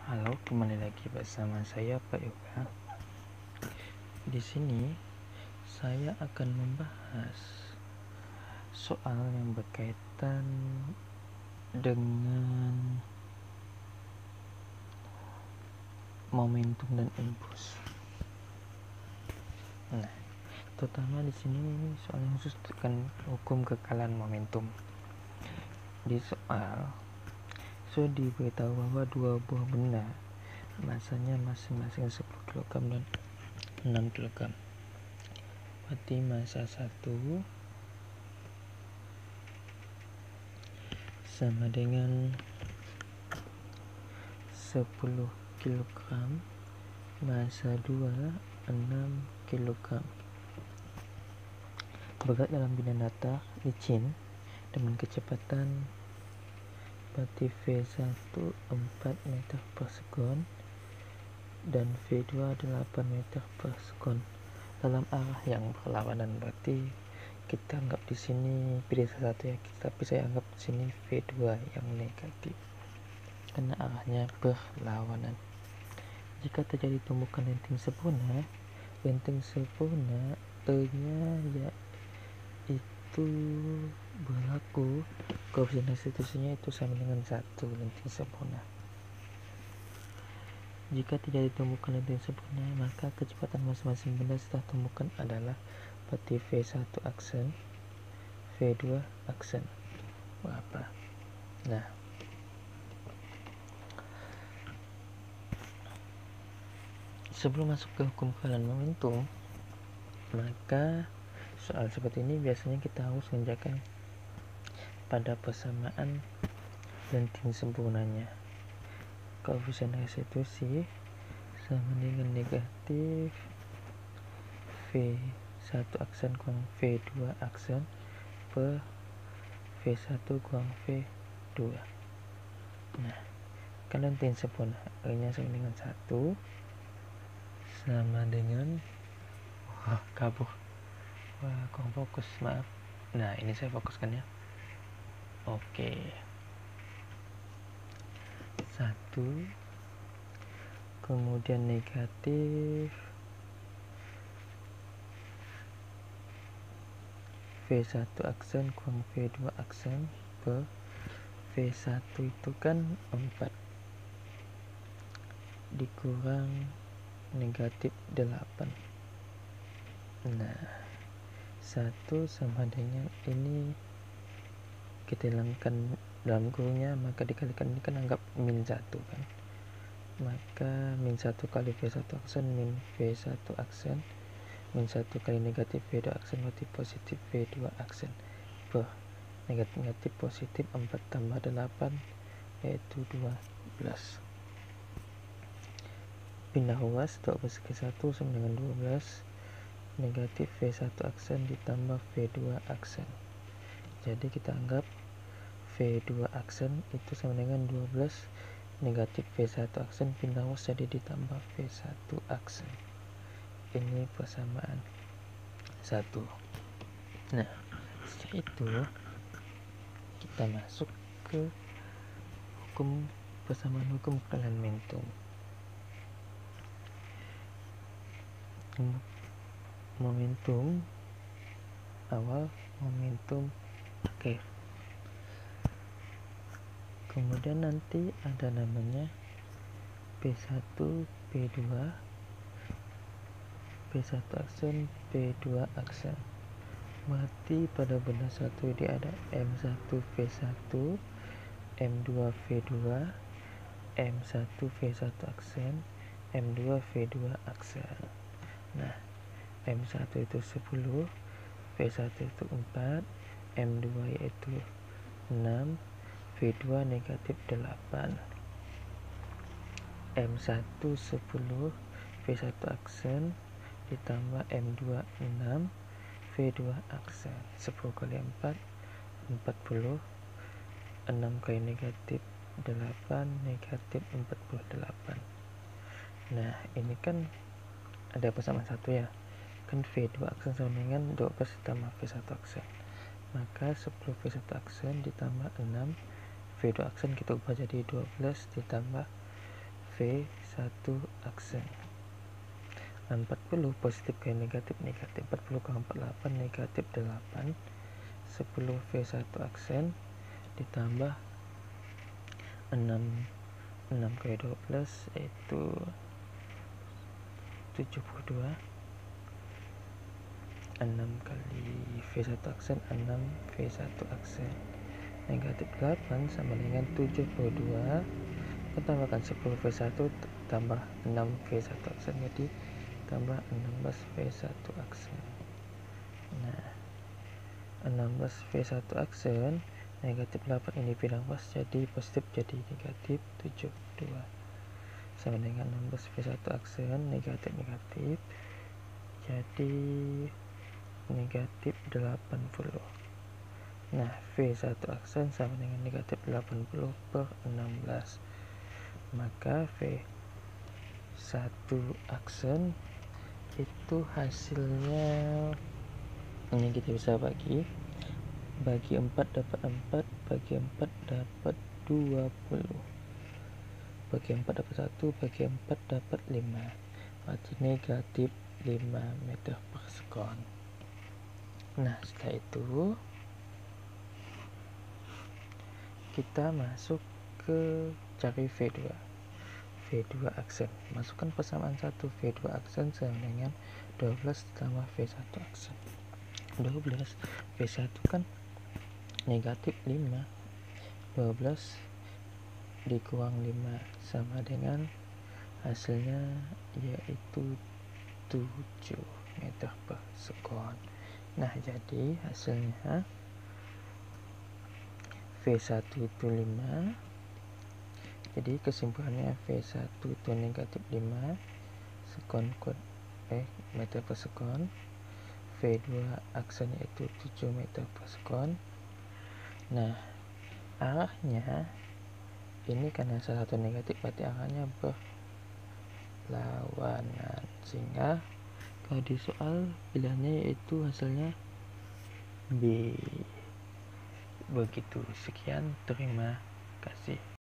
Halo, kembali lagi bersama saya Pak Yoga. Di sini saya akan membahas soal yang berkaitan dengan momentum dan impuls. Nah, terutama di sini soal yang khusus tentang hukum kekalahan momentum. Di soal sudah diberitahu bahwa dua buah benda masanya masing-masing 10 kg dan 6 kg. Berarti massa 1 sama dengan 10 kg, massa 2 6 kg. Bergerak dalam bidang datar licin dengan kecepatan berarti V1 4 meter per sekon dan V2 8 meter per sekon dalam arah yang berlawanan. Berarti kita anggap di sini V1 ya, tapi saya anggap di sini V2 yang negatif karena arahnya berlawanan. Jika terjadi tumbukan lenting sempurna E-nya yaitu berlaku koefisien restitusinya itu sama dengan 1 lenting sempurna. Jika tidak ditemukan lenting sempurna, maka kecepatan masing-masing benda setelah tumbukan adalah berarti V1 aksen, V2 aksen. Berapa? Nah, sebelum masuk ke hukum kekalahan momentum, maka soal seperti ini biasanya kita harus mengerjakan pada persamaan lenting sempurnanya. Koefisien restitusi sama dengan negatif V1 aksen kurang V2 aksen per V1 kurang V2. Nah, kan lenting sempurna E-nya sama dengan 1 sama dengan kabur. Kurang fokus, maaf. Nah, ini saya fokuskan ya. Oke. 1 kemudian negatif V1 aksen kurang V2 aksen per V1 itu kan 4 dikurang negatif 8. Nah, 1 sama dengan ini kita hilangkan dalam kurungnya, maka dikalikan ini kan anggap min 1 kan, maka min 1 kali V1 aksen min V1 aksen min 1 kali negatif V2 aksen berarti positif V2 aksen per negatif positif 4 tambah 8 yaitu 12. Pindah ruas 12 ke 1 sama dengan 12 negatif V1 aksen ditambah V2 aksen. Jadi kita anggap V2 aksen itu sama dengan 12 negatif V1 aksen pindah ruas jadi ditambah V1 aksen. Ini persamaan 1. Nah, setelah itu kita masuk ke persamaan hukum kekalahan momentum. Momentum awal, momentum akhir. Kemudian nanti ada namanya P1, P2, P1 aksen, P2 aksen. Berarti pada benda satu ini ada M1 V1, M2 V2, M1 V1 aksen, M2 V2 aksen. Nah, M1 itu 10, V1 itu 4, M2 yaitu 6, V2 negatif 8. M1 10, V1 aksen ditambah M2 6, V2 aksen. 10 kali 4 40, 6 kali negatif 8 negatif 48. Nah, ini kan ada persamaan 1 ya, kan V2 aksen sama dengan 12 ditambah V1 aksen, maka 10 V1 aksen ditambah 6 V2 aksen kita ubah jadi 12 ditambah V1 aksen. 40 positif ke negatif, 40 ke 48 negatif 8, 10 V1 aksen ditambah 6 kali 12 yaitu 72, 6 kali V1 aksen 6 V1 aksen negatif 8 sama dengan 72, tambahkan 10 V1 tambah 6 V1 aksen jadi tambah 16 V1 aksen. Nah, 16 V1 aksen negatif 8 ini bilang pas jadi positif, jadi negatif 72 sama dengan 16 V1 aksen negatif jadi negatif 80. Nah, V1 aksen sama dengan negatif 80 per 16, maka V1 aksen itu hasilnya ini kita bisa bagi 4 dapat 4, bagi 4 dapat 20, bagi 4 dapat 1, bagi 4 dapat 5, berarti negatif 5 meter per sekon. Nah, setelah itu kita masuk ke cari V2 aksen. Masukkan persamaan 1, V2 aksen sama dengan 12 tambah V1 aksen. 12 V1 kan negatif 5, 12 dikurang 5 sama dengan hasilnya yaitu 7 meter per sekon. Nah, jadi hasilnya V1 itu 5, jadi kesimpulannya V1 itu negatif 5 meter per sekon. V2 aksennya itu 7 meter per sekon. Nah, arahnya ini karena salah satu negatif berarti arahnya berlawanan, sehingga kalau di soal pilihannya yaitu hasilnya B. Begitu, sekian, terima kasih.